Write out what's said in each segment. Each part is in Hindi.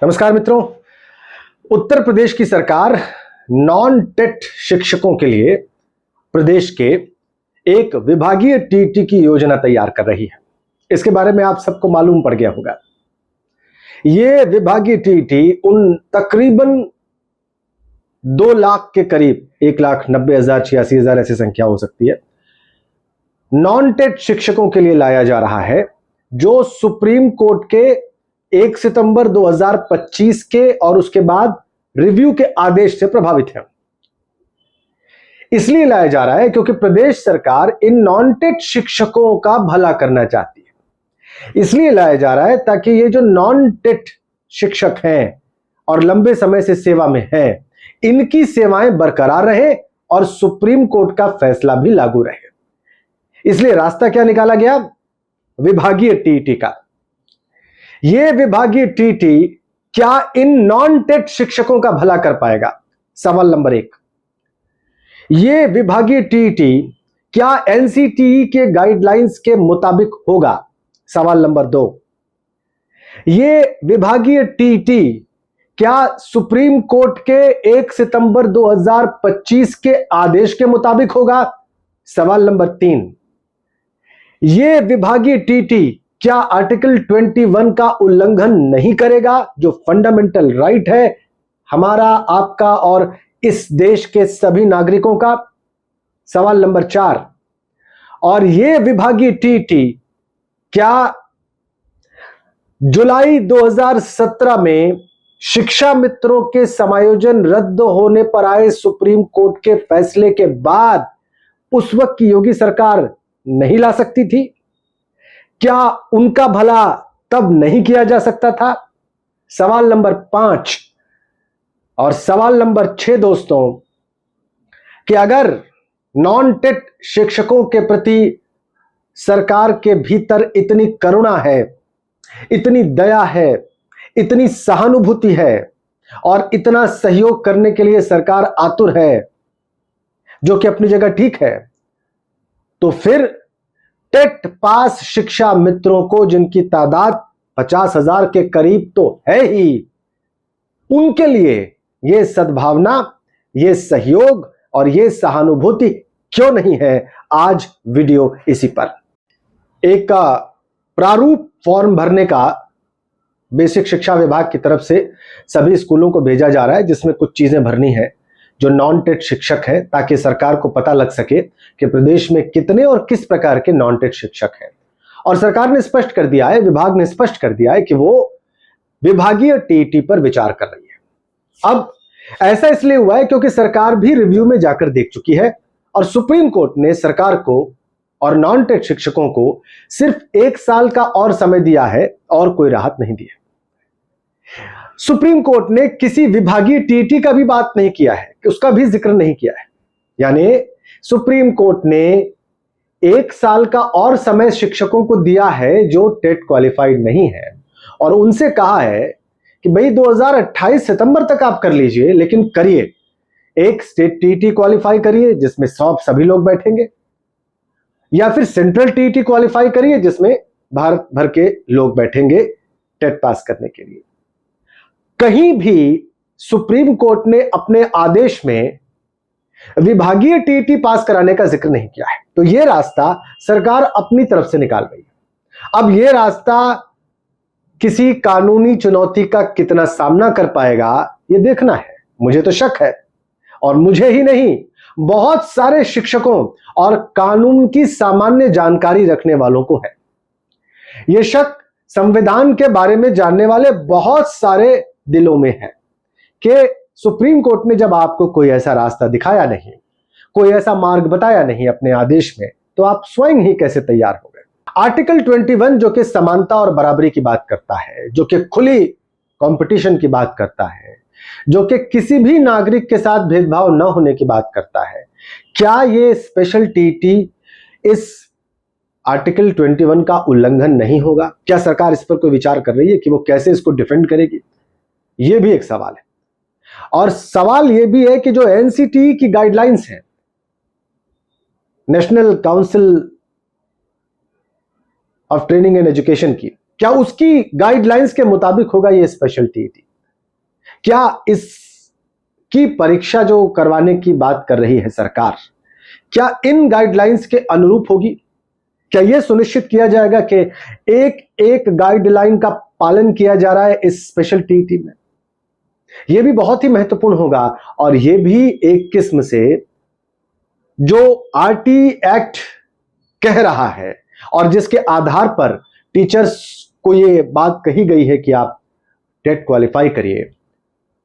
नमस्कार मित्रों। उत्तर प्रदेश की सरकार नॉन टेट शिक्षकों के लिए प्रदेश के एक विभागीय टीईटी की योजना तैयार कर रही है। इसके बारे में आप सबको मालूम पड़ गया होगा। यह विभागीय टीईटी उन तकरीबन 2 लाख के करीब 1,90,000 86,000 ऐसी संख्या हो सकती है, नॉन टेट शिक्षकों के लिए लाया जा रहा है जो सुप्रीम कोर्ट के 1 सितंबर 2025 के और उसके बाद रिव्यू के आदेश से प्रभावित है। इसलिए लाया जा रहा है क्योंकि प्रदेश सरकार इन नॉन टेट शिक्षकों का भला करना चाहती है। इसलिए लाया जा रहा है ताकि ये जो नॉन टेट शिक्षक हैं और लंबे समय से सेवा में हैं, इनकी सेवाएं बरकरार रहे और सुप्रीम कोर्ट का फैसला भी लागू रहे। इसलिए रास्ता क्या निकाला गया? विभागीय टीईटी का। यह विभागीय टीईटी क्या इन नॉन टेट शिक्षकों का भला कर पाएगा? सवाल नंबर 1। यह विभागीय टीईटी क्या एनसीटीई के गाइडलाइंस के मुताबिक होगा? सवाल नंबर 2। यह विभागीय टीईटी क्या सुप्रीम कोर्ट के 1 सितंबर 2025 के आदेश के मुताबिक होगा? सवाल नंबर 3। यह विभागीय टीईटी क्या आर्टिकल 21 का उल्लंघन नहीं करेगा, जो फंडामेंटल राइट है हमारा, आपका और इस देश के सभी नागरिकों का? सवाल नंबर 4। और यह विभागीय टीईटी क्या जुलाई 2017 में शिक्षा मित्रों के समायोजन रद्द होने पर आए सुप्रीम कोर्ट के फैसले के बाद उस वक्त की योगी सरकार नहीं ला सकती थी? क्या उनका भला तब नहीं किया जा सकता था? सवाल नंबर 5 और सवाल नंबर 6 दोस्तों, कि अगर नॉन टेट शिक्षकों के प्रति सरकार के भीतर इतनी करुणा है, इतनी दया है, इतनी सहानुभूति है और इतना सहयोग करने के लिए सरकार आतुर है, जो कि अपनी जगह ठीक है, तो फिर टेट पास शिक्षा मित्रों को, जिनकी तादाद 50,000 के करीब तो है ही, उनके लिए यह सद्भावना, यह सहयोग और यह सहानुभूति क्यों नहीं है? आज वीडियो इसी पर। एक प्रारूप फॉर्म भरने का बेसिक शिक्षा विभाग की तरफ से सभी स्कूलों को भेजा जा रहा है, जिसमें कुछ चीजें भरनी है जो नॉन टेट शिक्षक है, ताकि सरकार को पता लग सके कि प्रदेश में कितने और किस प्रकार के नॉन टेट शिक्षक हैं। और सरकार ने स्पष्ट कर दिया है, विभाग ने स्पष्ट कर दिया है कि वो विभागीय टीईटी पर विचार कर रही है। अब ऐसा इसलिए हुआ है क्योंकि सरकार भी रिव्यू में जाकर देख चुकी है और सुप्रीम कोर्ट ने सरकार को और नॉन टेट शिक्षकों को सिर्फ 1 साल का और समय दिया है और कोई राहत नहीं दी है। सुप्रीम कोर्ट ने किसी विभागीय टीईटी का भी बात नहीं किया है, कि उसका भी जिक्र नहीं किया है। यानी सुप्रीम कोर्ट ने 1 साल का और समय शिक्षकों को दिया है जो टेट क्वालिफाइड नहीं है, और उनसे कहा है कि भाई 2028 सितंबर तक आप कर लीजिए, लेकिन करिए, एक स्टेट टीईटी क्वालिफाई करिए जिसमें सभी लोग बैठेंगे, या फिर सेंट्रल टीईटी क्वालिफाई करिए जिसमें भारत भर के लोग बैठेंगे टेट पास करने के लिए। कहीं भी सुप्रीम कोर्ट ने अपने आदेश में विभागीय टीईटी पास कराने का जिक्र नहीं किया है। तो यह रास्ता सरकार अपनी तरफ से निकाल रही है। अब यह रास्ता किसी कानूनी चुनौती का कितना सामना कर पाएगा, यह देखना है। मुझे तो शक है, और मुझे ही नहीं, बहुत सारे शिक्षकों और कानून की सामान्य जानकारी रखने वालों को है। यह शक संविधान के बारे में जानने वाले बहुत सारे दिलों में है कि सुप्रीम कोर्ट ने जब आपको कोई ऐसा रास्ता दिखाया नहीं, कोई ऐसा मार्ग बताया नहीं अपने आदेश में, तो आप स्वयं ही कैसे तैयार हो गए? आर्टिकल 21 जो कि समानता और बराबरी की बात करता है, जो कि खुली कंपटीशन की बात करता है, जो कि किसी भी नागरिक के साथ भेदभाव न होने की बात करता है, क्या ये स्पेशल टीईटी इस आर्टिकल 21 का उल्लंघन नहीं होगा? क्या सरकार इस पर कोई विचार कर रही है कि वो कैसे इसको डिफेंड करेगी? यह भी एक सवाल है। और सवाल यह भी है कि जो एनसीटीई की गाइडलाइंस है, national council of training and education की, क्या उसकी गाइडलाइंस के मुताबिक होगा ये स्पेशल टीईटी? क्या इसकी परीक्षा जो करवाने की बात कर रही है सरकार, क्या इन गाइडलाइंस के अनुरूप होगी? क्या यह सुनिश्चित किया जाएगा कि एक एक गाइडलाइन का पालन किया जा रहा है इस स्पेशल टीईटी में? यह भी बहुत ही महत्वपूर्ण होगा। और यह भी एक किस्म से जो आरटी एक्ट कह रहा है और जिसके आधार पर टीचर्स को यह बात कही गई है कि आप टेट क्वालिफाई करिए,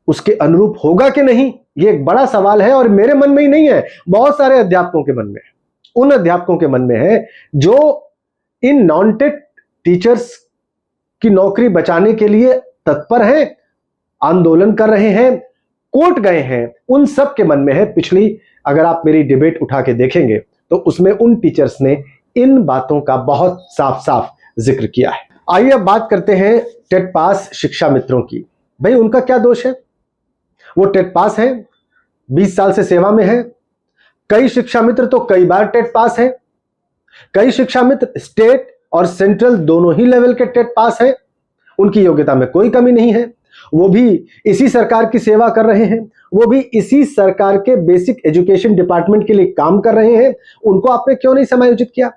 उसके अनुरूप होगा कि नहीं, यह एक बड़ा सवाल है। और मेरे मन में ही नहीं है, बहुत सारे अध्यापकों के मन में है, उन अध्यापकों के मन में है जो इन नॉन टेट टीचर्स की नौकरी बचाने के लिए तत्पर हैं, आंदोलन कर रहे हैं, कोर्ट गए हैं, उन सब के मन में है। पिछली अगर आप मेरी डिबेट उठा के देखेंगे तो उसमें उन टीचर्स ने इन बातों का बहुत साफ साफ जिक्र किया है। आइए अब बात करते हैं टेट पास शिक्षा मित्रों की। भाई उनका क्या दोष है? वो टेट पास है, 20 साल से सेवा में है। कई शिक्षा मित्र तो कई बार टेट पास है, कई शिक्षा मित्र स्टेट और सेंट्रल दोनों ही लेवल के टेट पास है। उनकी योग्यता में कोई कमी नहीं है, वो भी इसी सरकार की सेवा कर रहे हैं, वो भी इसी सरकार के बेसिक एजुकेशन डिपार्टमेंट के लिए काम कर रहे हैं। उनको आपने क्यों नहीं समायोजित किया?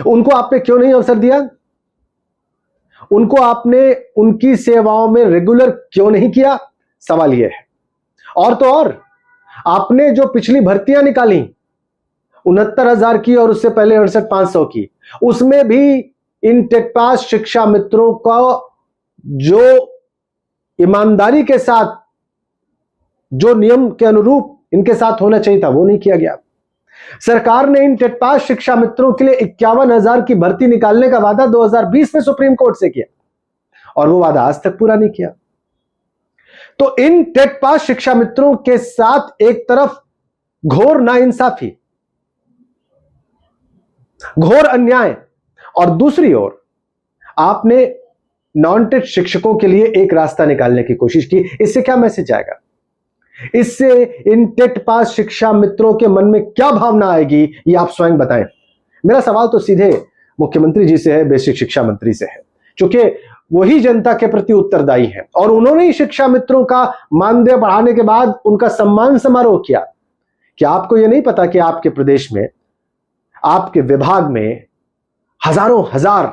उनको आपने क्यों नहीं अवसर दिया? उनको आपने उनकी सेवाओं में रेगुलर क्यों नहीं किया? सवाल यह है। और तो और आपने जो पिछली भर्तियां निकाली 69,000 की और उससे पहले 68,500 की, उसमें भी इन टेट पास शिक्षा मित्रों का जो ईमानदारी के साथ, जो नियम के अनुरूप इनके साथ होना चाहिए था, वो नहीं किया गया। सरकार ने इन टेट पास शिक्षा मित्रों के लिए 51,000 की भर्ती निकालने का वादा 2020 में सुप्रीम कोर्ट से किया और वो वादा आज तक पूरा नहीं किया। तो इन टेट पास शिक्षा मित्रों के साथ एक तरफ घोर नाइंसाफी, घोर अन्याय, और दूसरी ओर आपने नॉन टेट शिक्षकों के लिए एक रास्ता निकालने की कोशिश की। इससे क्या मैसेज आएगा? इससे इन टेट पास शिक्षा मित्रों के मन में क्या भावना आएगी, ये आप स्वयं बताएं। मेरा सवाल तो सीधे मुख्यमंत्री जी से है, बेसिक शिक्षा मंत्री से है, क्योंकि वही जनता के प्रति उत्तरदायी है और उन्होंने ही शिक्षा मित्रों का मानदेय बढ़ाने के बाद उनका सम्मान समारोह किया। क्या आपको यह नहीं पता कि आपके प्रदेश में, आपके विभाग में हजारों हजार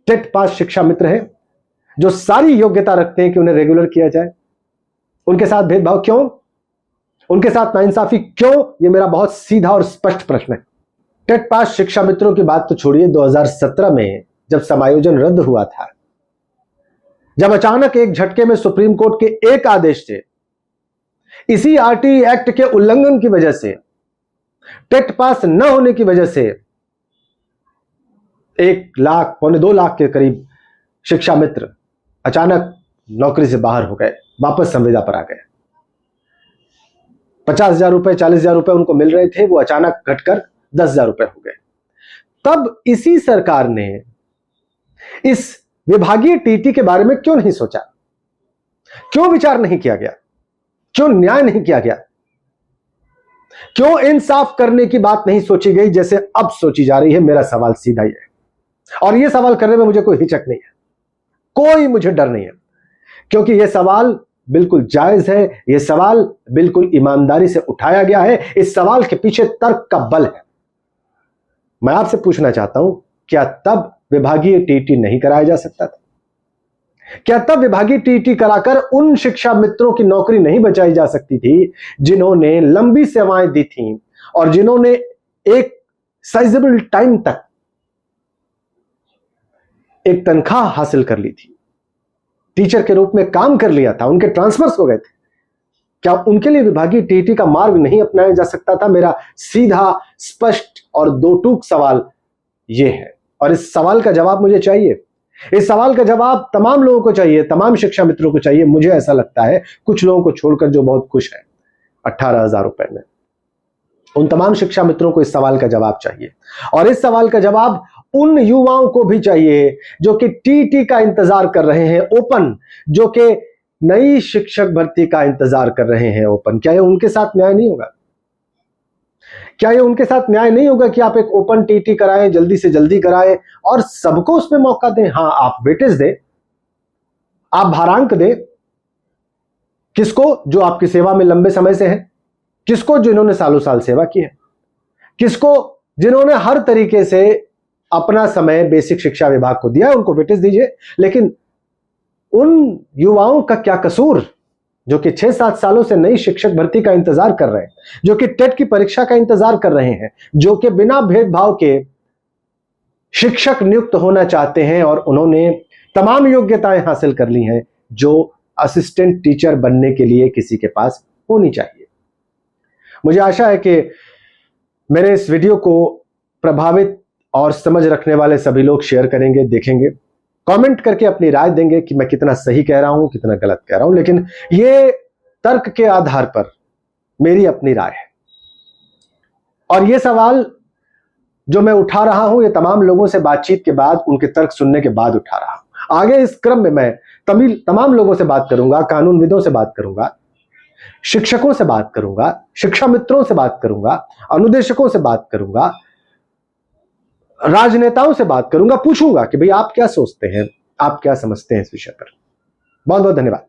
टेट पास शिक्षा मित्र हैं जो सारी योग्यता रखते हैं कि उन्हें रेगुलर किया जाए? उनके साथ भेदभाव क्यों? उनके साथ नाइंसाफी क्यों? यह मेरा बहुत सीधा और स्पष्ट प्रश्न है। टेट पास शिक्षा मित्रों की बात तो छोड़िए, 2017 में जब समायोजन रद्द हुआ था, जब अचानक एक झटके में सुप्रीम कोर्ट के एक आदेश से, इसी आरटी एक्ट के उल्लंघन की वजह से, टेट पास न होने की वजह से 1 लाख, 2 लाख के करीब शिक्षा मित्र अचानक नौकरी से बाहर हो गए, वापस संविदा पर आ गए। 50,000 रुपए, 40,000 रुपए उनको मिल रहे थे, वो अचानक घटकर 10,000 रुपए हो गए। तब इसी सरकार ने इस विभागीय टीटी के बारे में क्यों नहीं सोचा? क्यों विचार नहीं किया गया? क्यों न्याय नहीं किया गया? क्यों इंसाफ करने की बात नहीं सोची गई जैसे अब सोची जा रही है? मेरा सवाल सीधा ही है और यह सवाल करने में मुझे कोई हिचक नहीं है, कोई मुझे डर नहीं है, क्योंकि यह सवाल बिल्कुल जायज है, यह सवाल बिल्कुल ईमानदारी से उठाया गया है। इस सवाल के पीछे तर्क का बल है। मैं आपसे पूछना चाहता हूं, क्या तब विभागीय टीटी नहीं कराया जा सकता था? क्या तब विभागीय टीटी कराकर उन शिक्षा मित्रों की नौकरी नहीं बचाई जा सकती थी जिन्होंने लंबी सेवाएं दी थी और जिन्होंने एक साइजेबल टाइम तक एक तनख्वाह हासिल कर ली थी, टीचर के रूप में काम कर लिया था, उनके ट्रांसफर्स हो गए थे? क्या उनके लिए विभागीय टीटी का मार्ग नहीं अपनाया जा सकता था? मेरा सीधा, स्पष्ट और दो टूक सवाल यह है और इस सवाल का जवाब मुझे चाहिए। इस सवाल का जवाब तमाम लोगों को चाहिए, तमाम शिक्षा मित्रों को चाहिए। मुझे ऐसा लगता है, कुछ लोगों को छोड़कर जो बहुत खुश है 18,000 रुपए में, उन तमाम शिक्षा मित्रों को इस सवाल का जवाब चाहिए। और इस सवाल का जवाब उन युवाओं को भी चाहिए जो कि टीटी का इंतजार कर रहे हैं, ओपन, जो कि नई शिक्षक भर्ती का इंतजार कर रहे हैं, ओपन। क्या यह उनके साथ न्याय नहीं होगा? क्या यह उनके साथ न्याय नहीं होगा कि आप एक ओपन टीटी कराएं, जल्दी से जल्दी कराएं और सबको उसमें मौका दें? हां, आप वेटेज दें, आप भारांक दें, किसको जो आपकी सेवा में लंबे समय से है, किसको जिन्होंने सालों साल सेवा की है, किसको जिन्होंने हर तरीके से अपना समय बेसिक शिक्षा विभाग को दिया, उनको वेटेज दीजिए। लेकिन उन युवाओं का क्या कसूर जो कि 6-7 सालों से नई शिक्षक भर्ती का इंतजार कर रहे हैं, जो कि टेट की परीक्षा का इंतजार कर रहे हैं, जो कि बिना भेदभाव के शिक्षक नियुक्त होना चाहते हैं और उन्होंने तमाम योग्यताएं हासिल कर ली हैं जो असिस्टेंट टीचर बनने के लिए किसी के पास होनी चाहिए। मुझे आशा है कि मेरे इस वीडियो को प्रभावित और समझ रखने वाले सभी लोग शेयर करेंगे, देखेंगे, कमेंट करके अपनी राय देंगे कि मैं कितना सही कह रहा हूं, कितना गलत कह रहा हूं। लेकिन ये तर्क के आधार पर मेरी अपनी राय है और ये सवाल जो मैं उठा रहा हूं, ये तमाम लोगों से बातचीत के बाद, उनके तर्क सुनने के बाद उठा रहा हूं। आगे इस क्रम में मैं तमाम लोगों से बात करूंगा, कानूनविदों से बात करूंगा, शिक्षकों से बात करूंगा, शिक्षा मित्रों से बात करूंगा, अनुदेशकों से बात करूंगा, राजनेताओं से बात करूंगा, पूछूंगा कि भाई आप क्या सोचते हैं, आप क्या समझते हैं इस विषय पर। बहुत बहुत धन्यवाद।